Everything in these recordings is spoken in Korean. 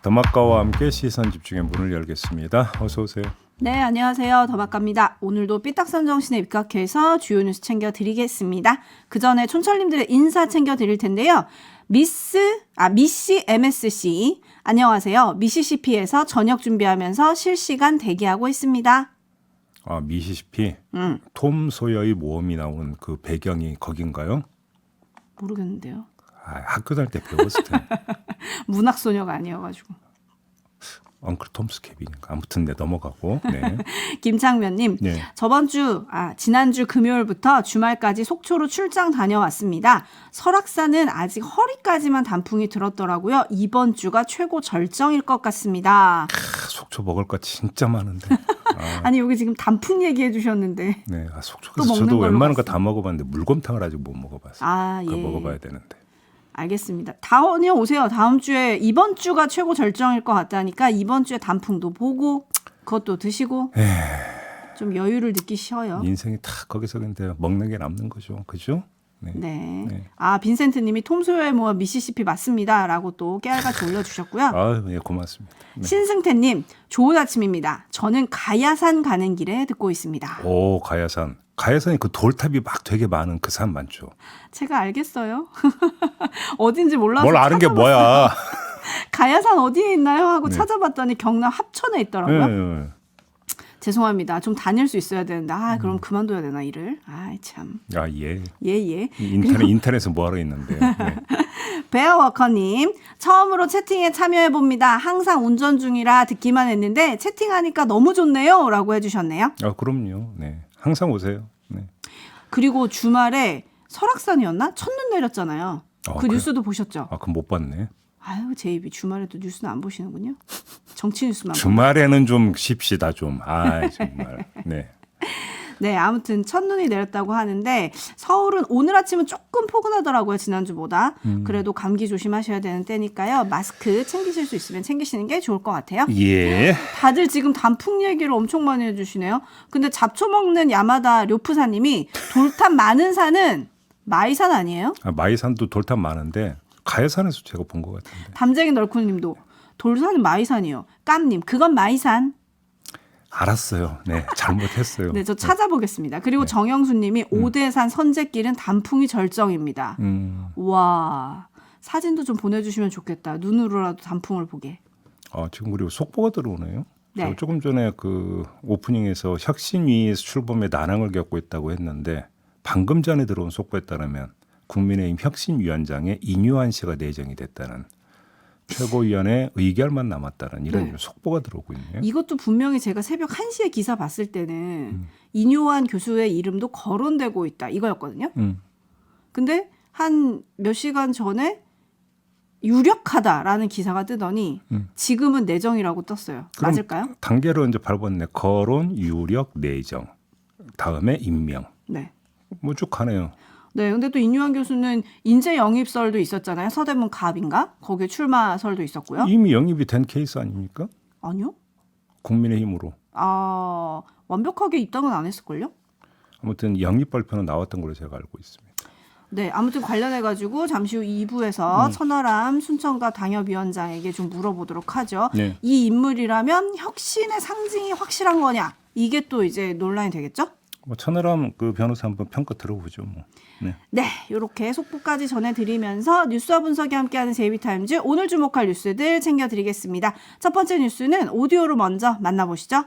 더마카와 함께 시선 집중의 문을 열겠습니다. 어서 오세요. 네, 안녕하세요. 더마카입니다. 오늘도 삐딱선 정신에 입각해서 주요 뉴스 챙겨드리겠습니다. 그 전에 촌철님들의 인사 챙겨드릴 텐데요. 미씨 MSC 안녕하세요. 미시시피에서 저녁 준비하면서 실시간 대기하고 있습니다. 아, 미시시피? 톰 소여의 모험이 나오는 그 배경이 거긴가요? 모르겠는데요. 아, 학교 다닐 때 배웠을 텐데. 문학소녀가 아니어가지고. 엉클 톰스 케빈인가? 아무튼 네, 넘어가고. 네. 김창면님, 네. 지난주 금요일부터 주말까지 속초로 출장 다녀왔습니다. 설악산은 아직 허리까지만 단풍이 들었더라고요. 이번 주가 최고 절정일 것 같습니다. 속초 먹을 거 진짜 많은데. 아니 여기 지금 단풍 얘기해 주셨는데. 네, 속초 또 가서 먹는 저도 걸로 웬만한 거 갔어요. 다 먹어봤는데 물곰탕을 아직 못 먹어봤어요. 아, 그거 예. 먹어봐야 되는데. 알겠습니다. 다녀오세요. 다음 주에 이번 주가 최고 절정일 것 같다니까 이번 주에 단풍도 보고 그것도 드시고 좀 여유를 느끼셔요. 인생이 다 거기서 근데 먹는 게 남는 거죠. 그죠? 네. 네. 아, 빈센트님이 톰 소여의 모험 미시시피 맞습니다라고 또 깨알같이 올려주셨고요. 아유, 예, 고맙습니다. 네. 신승태님, 좋은 아침입니다. 저는 가야산 가는 길에 듣고 있습니다. 오, 가야산. 가야산이 그 돌탑이 막 되게 많은 그 산 맞죠? 제가 알겠어요. 어딘지 몰라서 뭘 아는 게 찾아봤어요. 뭐야? 가야산 어디에 있나요? 하고 네. 찾아봤더니 경남 합천에 있더라고요. 네. 죄송합니다. 좀 다닐 수 있어야 되는데 그럼 그만둬야 되나 일을? 아이 참. 아, 예. 예. 인터넷에 뭐하러 있는데. 네. 베어워커님, 처음으로 채팅에 참여해봅니다. 항상 운전 중이라 듣기만 했는데 채팅하니까 너무 좋네요. 라고 해주셨네요. 아, 그럼요. 네. 항상 오세요. 네. 그리고 주말에 설악산이었나? 첫눈 내렸잖아요. 그 그래? 뉴스도 보셨죠? 아, 그럼 못 봤네. 아유, 제 입이 주말에도 뉴스는 안 보시는군요. 정치 뉴스만. 주말에는 좀 쉽시다 좀. 아, 정말. 네. 네, 아무튼 첫눈이 내렸다고 하는데 서울은 오늘 아침은 조금 포근하더라고요. 지난주보다. 그래도 감기 조심하셔야 되는 때니까요. 마스크 챙기실 수 있으면 챙기시는 게 좋을 것 같아요. 예. 다들 지금 단풍 얘기를 엄청 많이 해주시네요. 근데 잡초 먹는 야마다 료프사님이 돌탑 많은 산은 마이산 아니에요? 아, 마이산도 돌탑 많은데 가야산에서 제가 본 것 같은데. 담쟁이 널쿠님도 돌산은 마이산이요. 깜님 그건 마이산. 알았어요. 네. 잘못했어요. 네, 저 찾아보겠습니다. 그리고 정영수님이 오대산 선제길은 단풍이 절정입니다. 와, 사진도 좀 보내주시면 좋겠다. 눈으로라도 단풍을 보게. 지금 그리고 속보가 들어오네요. 네. 저 조금 전에 그 오프닝에서 혁신위에서 출범에 난항을 겪고 있다고 했는데 방금 전에 들어온 속보에 따르면 국민의힘 혁신위원장에 인유한 씨가 내정이 됐다는 최고위원회 의결만 남았다는 이런 네. 속보가 들어오고 있네요. 이것도 분명히 제가 새벽 1시에 기사 봤을 때는 인요한 교수의 이름도 거론되고 있다 이거였거든요. 근데 한 몇 시간 전에 유력하다라는 기사가 뜨더니 지금은 내정이라고 떴어요. 그럼 맞을까요? 단계로 이제 밟았네. 거론, 유력, 내정. 다음에 임명. 네. 뭐 쭉 가네요. 네, 근데 또 인유한 교수는 인재 영입설도 있었잖아요. 서대문 갑인가? 거기에 출마설도 있었고요. 이미 영입이 된 케이스 아닙니까? 아니요. 국민의힘으로. 완벽하게 입당은 안 했을걸요? 아무튼 영입 발표는 나왔던 걸로 제가 알고 있습니다. 네, 아무튼 관련해가지고 잠시 후 2부에서 천하람 순천갑 당협위원장에게 좀 물어보도록 하죠. 네. 이 인물이라면 혁신의 상징이 확실한 거냐? 이게 또 이제 논란이 되겠죠? 뭐 천하람 그 변호사 한번 평가 들어보죠. 뭐. 네. 네, 이렇게 속보까지 전해드리면서 뉴스와 분석이 함께하는 제이비타임즈 오늘 주목할 뉴스들 챙겨드리겠습니다. 첫 번째 뉴스는 오디오로 먼저 만나보시죠.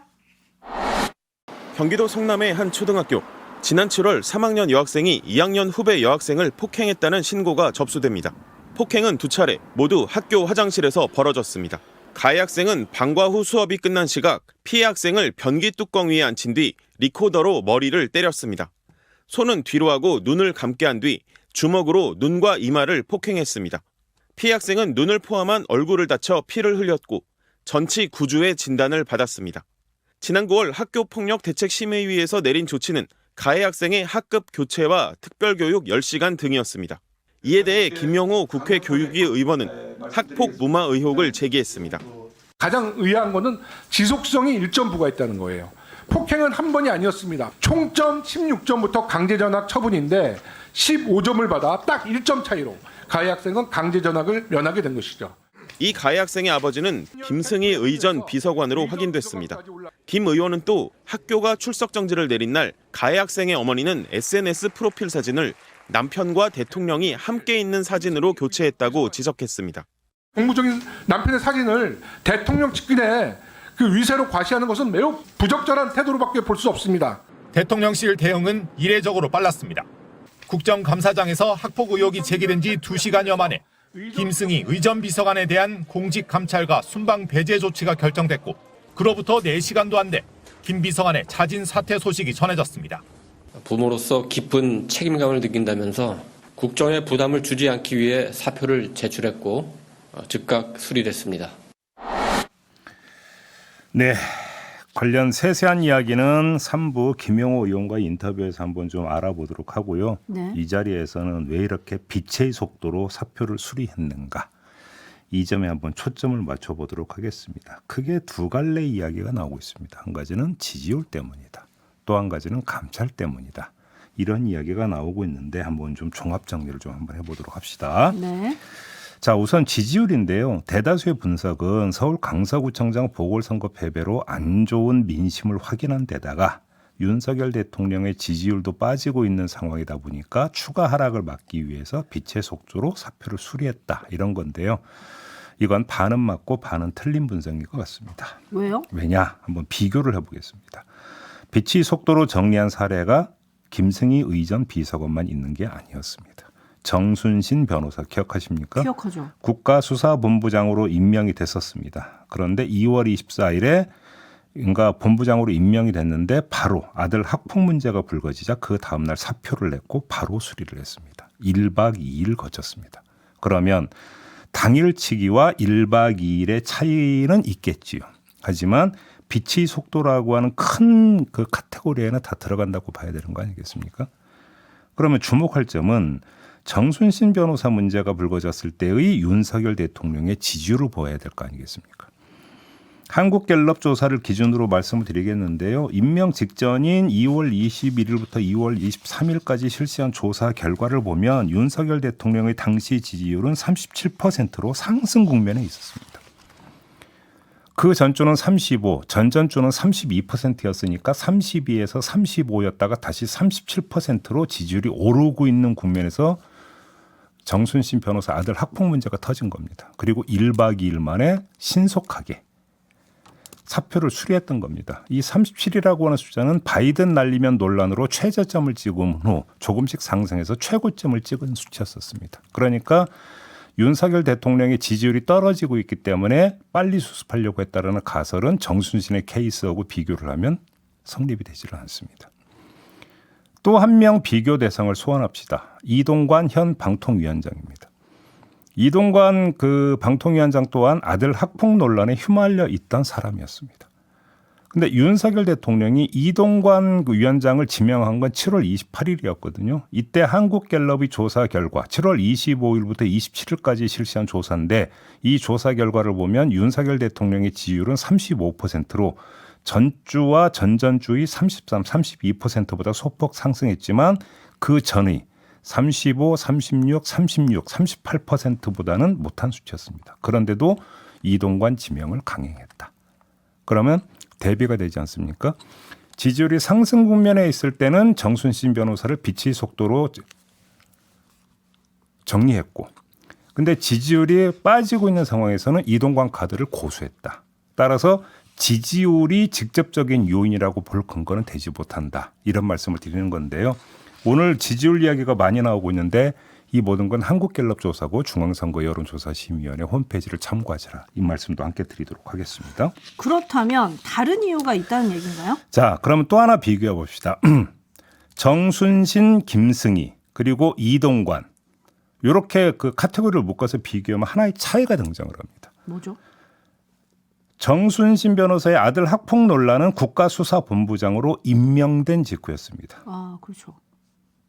경기도 성남의 한 초등학교. 지난 7월 3학년 여학생이 2학년 후배 여학생을 폭행했다는 신고가 접수됩니다. 폭행은 2차례 모두 학교 화장실에서 벌어졌습니다. 가해 학생은 방과 후 수업이 끝난 시각 피해 학생을 변기 뚜껑 위에 앉힌 뒤 리코더로 머리를 때렸습니다. 손은 뒤로 하고 눈을 감게 한 뒤 주먹으로 눈과 이마를 폭행했습니다. 피해 학생은 눈을 포함한 얼굴을 다쳐 피를 흘렸고 전치 9주의 진단을 받았습니다. 지난 9월 학교폭력대책심의위에서 내린 조치는 가해 학생의 학급 교체와 특별교육 10시간 등이었습니다. 이에 대해 김영호 국회 교육위 의원은 학폭 무마 의혹을 제기했습니다. 가장 의아한 것은 지속성이 1점 부과했다는 거예요. 폭행은 한 번이 아니었습니다. 총점 16점부터 강제전학 처분인데 15점을 받아 딱 1점 차이로 가해 학생은 강제전학을 면하게 된 것이죠. 이 가해 학생의 아버지는 김승희 의전 비서관으로 확인됐습니다. 김 의원은 또 학교가 출석 정지를 내린 날 가해 학생의 어머니는 SNS 프로필 사진을 남편과 대통령이 함께 있는 사진으로 교체했다고 지적했습니다. 공무적인 남편의 사진을 대통령 측근의 그 위세로 과시하는 것은 매우 부적절한 태도로밖에 볼 수 없습니다. 대통령실 대응은 이례적으로 빨랐습니다. 국정감사장에서 학폭 의혹이 제기된 지 2시간여 만에 김승희 의전 비서관에 대한 공직 감찰과 순방 배제 조치가 결정됐고 그로부터 4시간도 안 돼 김 비서관의 자진 사퇴 소식이 전해졌습니다. 부모로서 깊은 책임감을 느낀다면서 국정에 부담을 주지 않기 위해 사표를 제출했고 즉각 수리됐습니다. 네. 관련 세세한 이야기는 3부 김영호 의원과의 인터뷰에서 한번 좀 알아보도록 하고요. 네. 이 자리에서는 왜 이렇게 빛의 속도로 사표를 수리했는가. 이 점에 한번 초점을 맞춰보도록 하겠습니다. 크게 두 갈래 이야기가 나오고 있습니다. 한 가지는 지지율 때문이다. 또 한 가지는 감찰 때문이다. 이런 이야기가 나오고 있는데 한번 좀 종합 정리를 좀 한번 해보도록 합시다. 네. 자, 우선 지지율인데요. 대다수의 분석은 서울 강서구청장 보궐선거 패배로 안 좋은 민심을 확인한 데다가 윤석열 대통령의 지지율도 빠지고 있는 상황이다 보니까 추가 하락을 막기 위해서 빛의 속도로 사표를 수리했다. 이런 건데요. 이건 반은 맞고 반은 틀린 분석인 것 같습니다. 왜요? 왜냐? 한번 비교를 해보겠습니다. 빛의 속도로 정리한 사례가 김승희 의전 비서관만 있는 게 아니었습니다. 정순신 변호사 기억하십니까? 기억하죠. 국가수사본부장으로 임명이 됐었습니다. 그런데 2월 24일에 그러니까 본부장으로 임명이 됐는데 바로 아들 학폭 문제가 불거지자 그 다음날 사표를 냈고 바로 수리를 했습니다. 1박 2일 거쳤습니다. 그러면 당일치기와 1박 2일의 차이는 있겠지요. 하지만 빛의 속도라고 하는 큰 그 카테고리에는 다 들어간다고 봐야 되는 거 아니겠습니까? 그러면 주목할 점은 정순신 변호사 문제가 불거졌을 때의 윤석열 대통령의 지지율을 보아야 될 거 아니겠습니까? 한국갤럽 조사를 기준으로 말씀을 드리겠는데요. 임명 직전인 2월 21일부터 2월 23일까지 실시한 조사 결과를 보면 윤석열 대통령의 당시 지지율은 37%로 상승 국면에 있었습니다. 그 전주는 35, 전전주는 32%였으니까 32에서 35였다가 다시 37%로 지지율이 오르고 있는 국면에서 정순신 변호사 아들 학폭 문제가 터진 겁니다. 그리고 1박 2일 만에 신속하게 사표를 수리했던 겁니다. 이 37이라고 하는 숫자는 바이든 날리면 논란으로 최저점을 찍은 후 조금씩 상승해서 최고점을 찍은 수치였었습니다. 그러니까 윤석열 대통령의 지지율이 떨어지고 있기 때문에 빨리 수습하려고 했다는 가설은 정순신의 케이스하고 비교를 하면 성립이 되지를 않습니다. 또 한 명 비교 대상을 소환합시다. 이동관 현 방통위원장입니다. 이동관 그 방통위원장 또한 아들 학폭 논란에 휘말려 있던 사람이었습니다. 근데 윤석열 대통령이 이동관 그 위원장을 지명한 건 7월 28일이었거든요. 이때 한국갤럽의 조사 결과 7월 25일부터 27일까지 실시한 조사인데 이 조사 결과를 보면 윤석열 대통령의 지지율은 35%로 전주와 전전주의 33, 32%보다 소폭 상승했지만 그 전의 35, 36, 36, 38%보다는 못한 수치였습니다. 그런데도 이동관 지명을 강행했다. 그러면 대비가 되지 않습니까? 지지율이 상승 국면에 있을 때는 정순신 변호사를 빛의 속도로 정리했고 근데 지지율이 빠지고 있는 상황에서는 이동관 카드를 고수했다. 따라서 지지율이 직접적인 요인이라고 볼 근거는 되지 못한다. 이런 말씀을 드리는 건데요. 오늘 지지율 이야기가 많이 나오고 있는데 이 모든 건 한국갤럽 조사고 중앙선거 여론조사심의위원회 홈페이지를 참고하시라. 이 말씀도 함께 드리도록 하겠습니다. 그렇다면 다른 이유가 있다는 얘기인가요? 자, 그러면 또 하나 비교해 봅시다. 정순신, 김승희 그리고 이동관 이렇게 그 카테고리를 묶어서 비교하면 하나의 차이가 등장을 합니다. 뭐죠? 정순신 변호사의 아들 학폭 논란은 국가수사본부장으로 임명된 직후였습니다. 아, 그렇죠.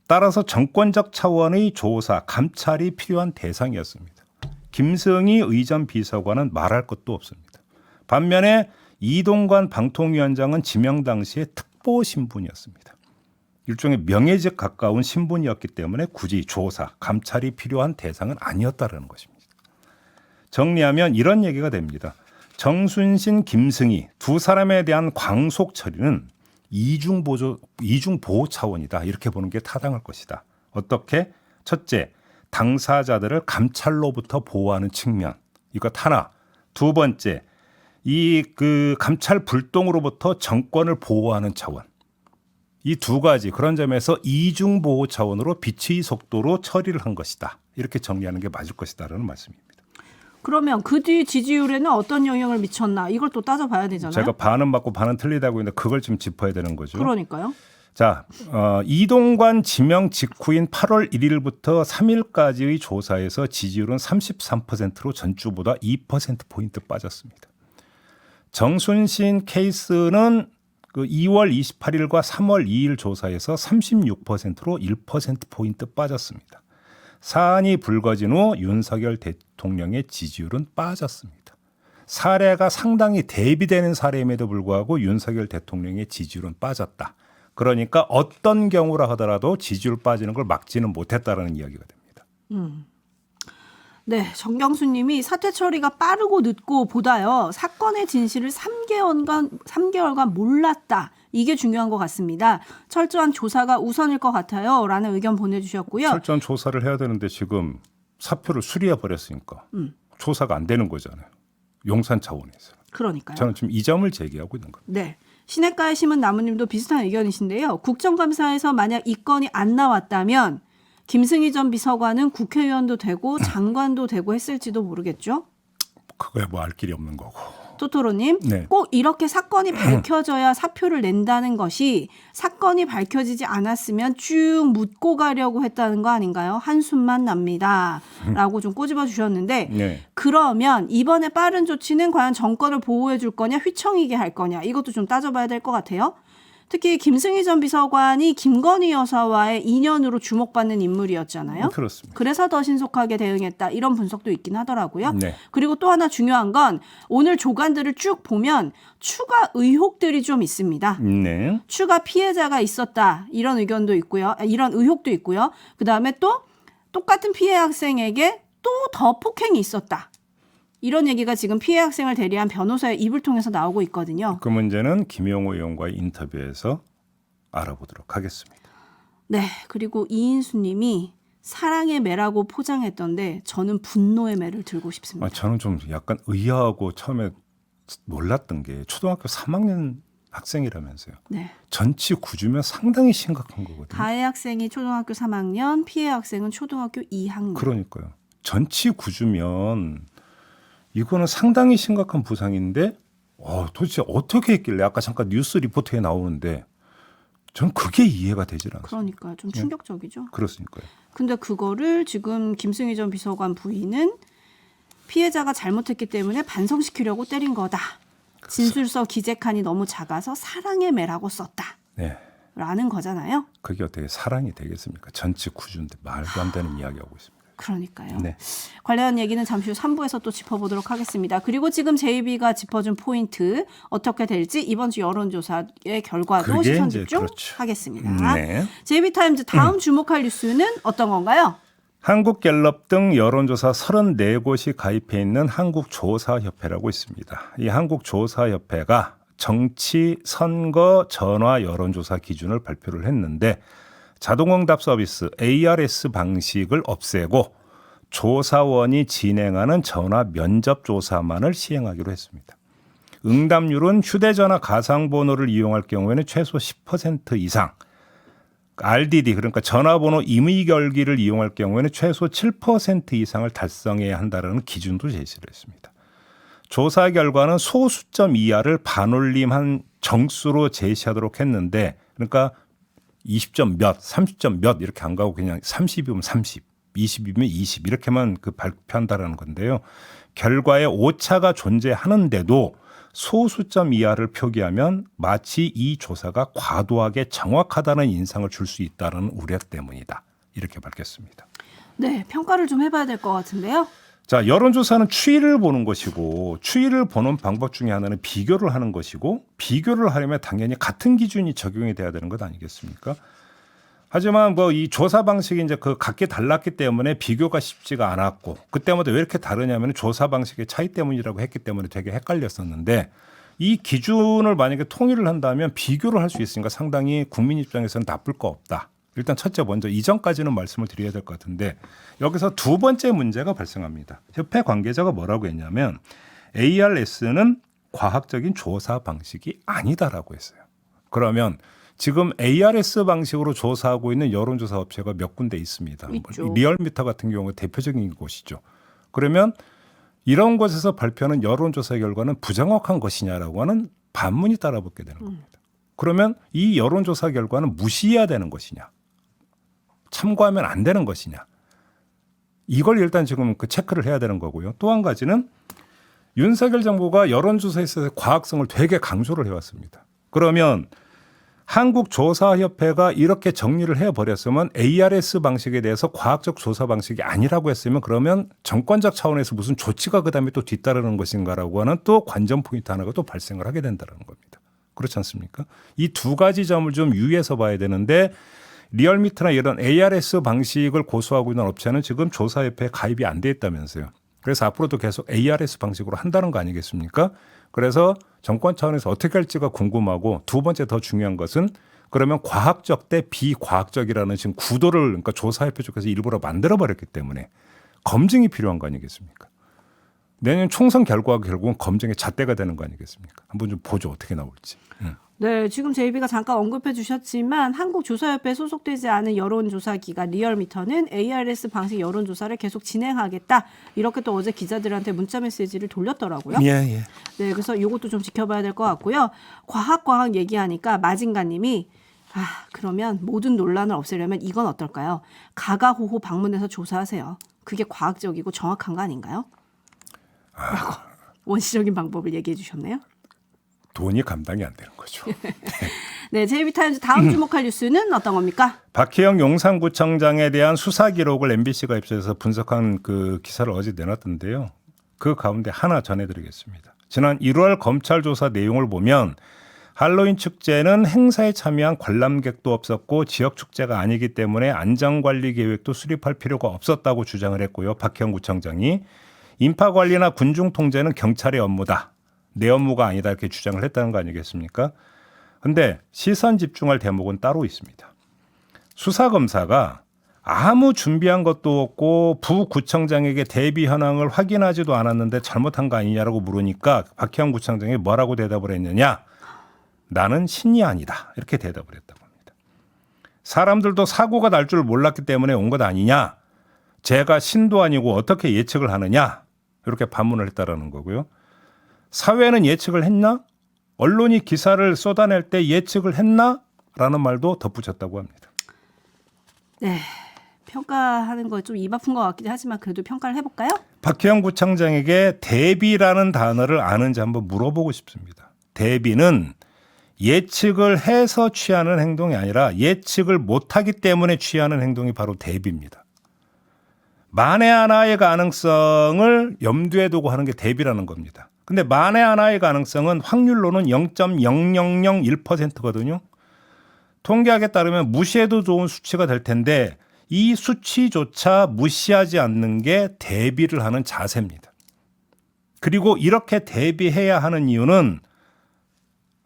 따라서 정권적 차원의 조사, 감찰이 필요한 대상이었습니다. 김승희 의전 비서관은 말할 것도 없습니다. 반면에 이동관 방통위원장은 지명 당시에 특보 신분이었습니다. 일종의 명예직 가까운 신분이었기 때문에 굳이 조사, 감찰이 필요한 대상은 아니었다는 것입니다. 정리하면 이런 얘기가 됩니다. 정순신, 김승희 두 사람에 대한 광속 처리는 이중 보호 차원이다. 이렇게 보는 게 타당할 것이다. 어떻게? 첫째, 당사자들을 감찰로부터 보호하는 측면. 이것 하나. 두 번째, 이 그 감찰 불똥으로부터 정권을 보호하는 차원. 이 두 가지 그런 점에서 이중 보호 차원으로 빛의 속도로 처리를 한 것이다. 이렇게 정리하는 게 맞을 것이다라는 말씀입니다. 그러면 그 뒤 지지율에는 어떤 영향을 미쳤나 이걸 또 따져봐야 되잖아요. 제가 반은 맞고 반은 틀리다고 했는데 그걸 좀 짚어야 되는 거죠. 그러니까요. 자, 이동관 지명 직후인 8월 1일부터 3일까지의 조사에서 지지율은 33%로 전주보다 2%포인트 빠졌습니다. 정순신 케이스는 그 2월 28일과 3월 2일 조사에서 36%로 1%포인트 빠졌습니다. 사안이 불거진 후 윤석열 대통령의 지지율은 빠졌습니다. 사례가 상당히 대비되는 사례임에도 불구하고 윤석열 대통령의 지지율은 빠졌다. 그러니까 어떤 경우라 하더라도 지지율 빠지는 걸 막지는 못했다라는 이야기가 됩니다. 네, 정경수 님이 사퇴 처리가 빠르고 늦고 보다요. 사건의 진실을 3개월간 몰랐다. 이게 중요한 것 같습니다. 철저한 조사가 우선일 것 같아요. 라는 의견 보내주셨고요. 철저한 조사를 해야 되는데 지금 사표를 수리해 버렸으니까 조사가 안 되는 거잖아요. 용산 차원에서. 그러니까요. 저는 지금 이 점을 제기하고 있는 겁니다. 네. 시냇가의 심은 나무님도 비슷한 의견이신데요. 국정감사에서 만약 이 건이 안 나왔다면 김승희 전 비서관은 국회의원도 되고 장관도 되고 했을지도 모르겠죠. 그거야 뭐 알 길이 없는 거고. 토토로님, 네. 꼭 이렇게 사건이 밝혀져야 사표를 낸다는 것이 사건이 밝혀지지 않았으면 쭉 묻고 가려고 했다는 거 아닌가요? 한숨만 납니다. 라고 좀 꼬집어 주셨는데 네. 그러면 이번에 빠른 조치는 과연 정권을 보호해 줄 거냐 휘청이게 할 거냐 이것도 좀 따져봐야 될 것 같아요. 특히 김승희 전 비서관이 김건희 여사와의 인연으로 주목받는 인물이었잖아요. 그렇습니다. 그래서 더 신속하게 대응했다. 이런 분석도 있긴 하더라고요. 네. 그리고 또 하나 중요한 건 오늘 조간들을 쭉 보면 추가 의혹들이 좀 있습니다. 네. 추가 피해자가 있었다. 이런 의견도 있고요. 이런 의혹도 있고요. 그다음에 또 똑같은 피해 학생에게 또 더 폭행이 있었다. 이런 얘기가 지금 피해 학생을 대리한 변호사의 입을 통해서 나오고 있거든요. 그 문제는 김용호 의원과의 인터뷰에서 알아보도록 하겠습니다. 네. 그리고 이인수 님이 사랑의 매라고 포장했던데 저는 분노의 매를 들고 싶습니다. 저는 좀 약간 의아하고 처음에 몰랐던 게 초등학교 3학년 학생이라면서요. 네. 전치 9주면 상당히 심각한 거거든요. 가해 학생이 초등학교 3학년, 피해 학생은 초등학교 2학년. 그러니까요. 전치 9주면 이거는 상당히 심각한 부상인데 도대체 어떻게 했길래 아까 잠깐 뉴스 리포트에 나오는데 전 그게 이해가 되질 않습니다. 그러니까 좀 충격적이죠. 그렇으니까요. 근데 그거를 지금 김승희 전 비서관 부인은 피해자가 잘못했기 때문에 반성시키려고 때린 거다. 진술서 기재칸이 너무 작아서 사랑의 매라고 썼다. 네. 라는 거잖아요. 그게 어떻게 사랑이 되겠습니까? 전치 9주인데 말도 안 되는 이야기하고 있습니다. 그러니까요. 네. 관련 얘기는 잠시 후 3부에서 또 짚어보도록 하겠습니다. 그리고 지금 JB가 짚어준 포인트 어떻게 될지 이번 주 여론조사의 결과도 그게 시선 이제 집중하겠습니다. 네. JB타임즈 다음 주목할 뉴스는 어떤 건가요? 한국갤럽 등 여론조사 34곳이 가입해 있는 한국조사협회라고 있습니다. 이 한국조사협회가 정치, 선거, 전화 여론조사 기준을 발표를 했는데 자동응답 서비스 ARS 방식을 없애고 조사원이 진행하는 전화 면접 조사만을 시행하기로 했습니다. 응답률은 휴대전화 가상번호를 이용할 경우에는 최소 10% 이상, RDD 그러니까 전화번호 임의결기를 이용할 경우에는 최소 7% 이상을 달성해야 한다는 기준도 제시를 했습니다. 조사 결과는 소수점 이하를 반올림한 정수로 제시하도록 했는데 그러니까 20점 몇, 30점 몇 이렇게 안 가고 그냥 30이면 30, 20이면 20 이렇게만 발표한다라는 건데요. 결과에 오차가 존재하는데도 소수점 이하를 표기하면 마치 이 조사가 과도하게 정확하다는 인상을 줄 수 있다는 우려 때문이다. 이렇게 밝혔습니다. 네, 평가를 좀 해봐야 될 것 같은데요. 자, 여론조사는 추이를 보는 것이고 추이를 보는 방법 중에 하나는 비교를 하는 것이고 비교를 하려면 당연히 같은 기준이 적용이 돼야 되는 것 아니겠습니까? 하지만 뭐 이 조사 방식이 이제 그 각기 달랐기 때문에 비교가 쉽지가 않았고 그때마다 왜 이렇게 다르냐면 조사 방식의 차이 때문이라고 했기 때문에 되게 헷갈렸었는데 이 기준을 만약에 통일을 한다면 비교를 할 수 있으니까 상당히 국민 입장에서는 나쁠 거 없다. 일단 첫째 먼저 이전까지는 말씀을 드려야 될 것 같은데 여기서 두 번째 문제가 발생합니다. 협회 관계자가 뭐라고 했냐면 ARS는 과학적인 조사 방식이 아니다라고 했어요. 그러면 지금 ARS 방식으로 조사하고 있는 여론조사 업체가 몇 군데 있습니다. 있죠. 리얼미터 같은 경우가 대표적인 곳이죠. 그러면 이런 곳에서 발표하는 여론조사 결과는 부정확한 것이냐라고 하는 반문이 따라붙게 되는 겁니다. 그러면 이 여론조사 결과는 무시해야 되는 것이냐, 참고하면 안 되는 것이냐, 이걸 일단 지금 그 체크를 해야 되는 거고요. 또 한 가지는 윤석열 정부가 여론조사에 있어서 과학성을 되게 강조를 해왔습니다. 그러면 한국조사협회가 이렇게 정리를 해버렸으면 ARS 방식에 대해서 과학적 조사 방식이 아니라고 했으면 그러면 정권적 차원에서 무슨 조치가 그다음에 또 뒤따르는 것인가라고 하는 또 관전 포인트 하나가 또 발생을 하게 된다는 겁니다. 그렇지 않습니까? 이 두 가지 점을 좀 유의해서 봐야 되는데 리얼미터나 이런 ARS 방식을 고수하고 있는 업체는 지금 조사협회에 가입이 안 돼 있다면서요. 그래서 앞으로도 계속 ARS 방식으로 한다는 거 아니겠습니까? 그래서 정권 차원에서 어떻게 할지가 궁금하고 두 번째 더 중요한 것은 그러면 과학적 대 비과학적이라는 지금 구도를 그러니까 조사협회 쪽에서 일부러 만들어버렸기 때문에 검증이 필요한 거 아니겠습니까? 내년 총선 결과가 결국은 검증의 잣대가 되는 거 아니겠습니까? 한번 좀 보죠. 어떻게 나올지. 네, 지금 제이비가 잠깐 언급해 주셨지만 한국조사협회에 소속되지 않은 여론조사기관 리얼미터는 ARS 방식 여론조사를 계속 진행하겠다. 이렇게 또 어제 기자들한테 문자메시지를 돌렸더라고요. 예. 네, 그래서 이것도 좀 지켜봐야 될 것 같고요. 과학 얘기하니까 마진가님이 그러면 모든 논란을 없애려면 이건 어떨까요? 가가호호 방문해서 조사하세요. 그게 과학적이고 정확한 거 아닌가요? 라고 원시적인 방법을 얘기해 주셨네요. 돈이 감당이 안 되는 거죠. 네, JB타임즈 다음 주목할 뉴스는 어떤 겁니까? 박혜영 용산구청장에 대한 수사 기록을 MBC가 입수해서 분석한 그 기사를 어제 내놨던데요. 그 가운데 하나 전해드리겠습니다. 지난 1월 검찰 조사 내용을 보면 할로윈 축제는 행사에 참여한 관람객도 없었고 지역 축제가 아니기 때문에 안전관리 계획도 수립할 필요가 없었다고 주장을 했고요. 박혜영 구청장이 인파관리나 군중 통제는 경찰의 업무다. 내 업무가 아니다 이렇게 주장을 했다는 거 아니겠습니까? 그런데 시선 집중할 대목은 따로 있습니다. 수사검사가 아무 준비한 것도 없고 부구청장에게 대비 현황을 확인하지도 않았는데 잘못한 거 아니냐라고 물으니까 박혜영 구청장이 뭐라고 대답을 했느냐? 나는 신이 아니다 이렇게 대답을 했다고 합니다. 사람들도 사고가 날 줄 몰랐기 때문에 온 것 아니냐? 제가 신도 아니고 어떻게 예측을 하느냐? 이렇게 반문을 했다라는 거고요. 사회는 예측을 했나? 언론이 기사를 쏟아낼 때 예측을 했나? 라는 말도 덧붙였다고 합니다. 네, 평가하는 거 좀 입 아픈 것 같긴 하지만 그래도 평가를 해볼까요? 박혜영 구청장에게 대비라는 단어를 아는지 한번 물어보고 싶습니다. 대비는 예측을 해서 취하는 행동이 아니라 예측을 못하기 때문에 취하는 행동이 바로 대비입니다. 만에 하나의 가능성을 염두에 두고 하는 게 대비라는 겁니다. 근데 만에 하나의 가능성은 확률로는 0.0001%거든요. 통계학에 따르면 무시해도 좋은 수치가 될 텐데 이 수치조차 무시하지 않는 게 대비를 하는 자세입니다. 그리고 이렇게 대비해야 하는 이유는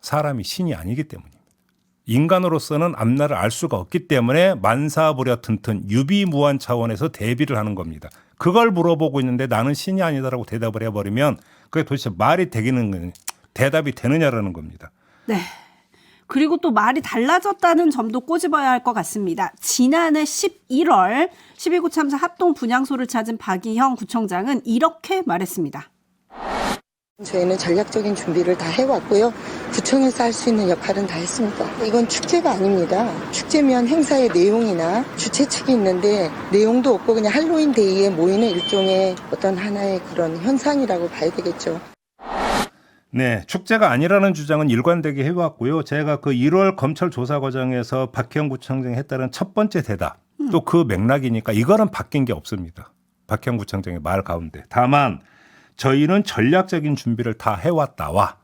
사람이 신이 아니기 때문입니다. 인간으로서는 앞날을 알 수가 없기 때문에 만사부려 튼튼 유비무한 차원에서 대비를 하는 겁니다. 그걸 물어보고 있는데 나는 신이 아니다라고 대답을 해버리면 그게 도대체 말이 되기는 대답이 되느냐라는 겁니다. 네. 그리고 또 말이 달라졌다는 점도 꼬집어야 할 것 같습니다. 지난해 11월 12구 참사 합동 분향소를 찾은 박희영 구청장은 이렇게 말했습니다. 저희는 전략적인 준비를 다 해왔고요. 구청에서 할 수 있는 역할은 다 했습니다. 이건 축제가 아닙니다. 축제면 행사의 내용이나 주최 측이 있는데 내용도 없고 그냥 할로윈 데이에 모이는 일종의 어떤 하나의 그런 현상이라고 봐야 되겠죠. 네, 축제가 아니라는 주장은 일관되게 해왔고요. 제가 그 1월 검찰 조사 과정에서 박혜영 구청장이 했다는 첫 번째 대답, 또 그 맥락이니까 이거는 바뀐 게 없습니다. 박혜영 구청장의 말 가운데. 다만 저희는 전략적인 준비를 다 해왔다와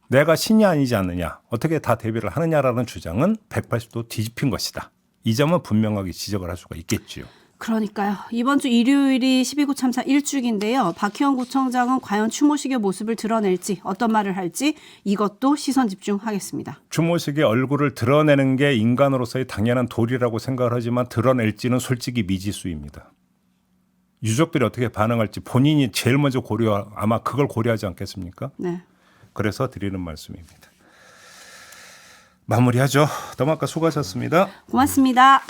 내가 신이 아니지 않느냐, 어떻게 다 대비를 하느냐라는 주장은 180도 뒤집힌 것이다. 이 점은 분명하게 지적을 할 수가 있겠지요. 그러니까요. 이번 주 일요일이 12구 참사 1주기인데요. 박희영 구청장은 과연 추모식의 모습을 드러낼지 어떤 말을 할지 이것도 시선 집중하겠습니다. 추모식의 얼굴을 드러내는 게 인간으로서의 당연한 도리라고 생각을 하지만 드러낼지는 솔직히 미지수입니다. 유족들이 어떻게 반응할지 본인이 제일 먼저 아마 그걸 고려하지 않겠습니까? 네. 그래서 드리는 말씀입니다. 마무리하죠. 더마카 수고하셨습니다. 고맙습니다.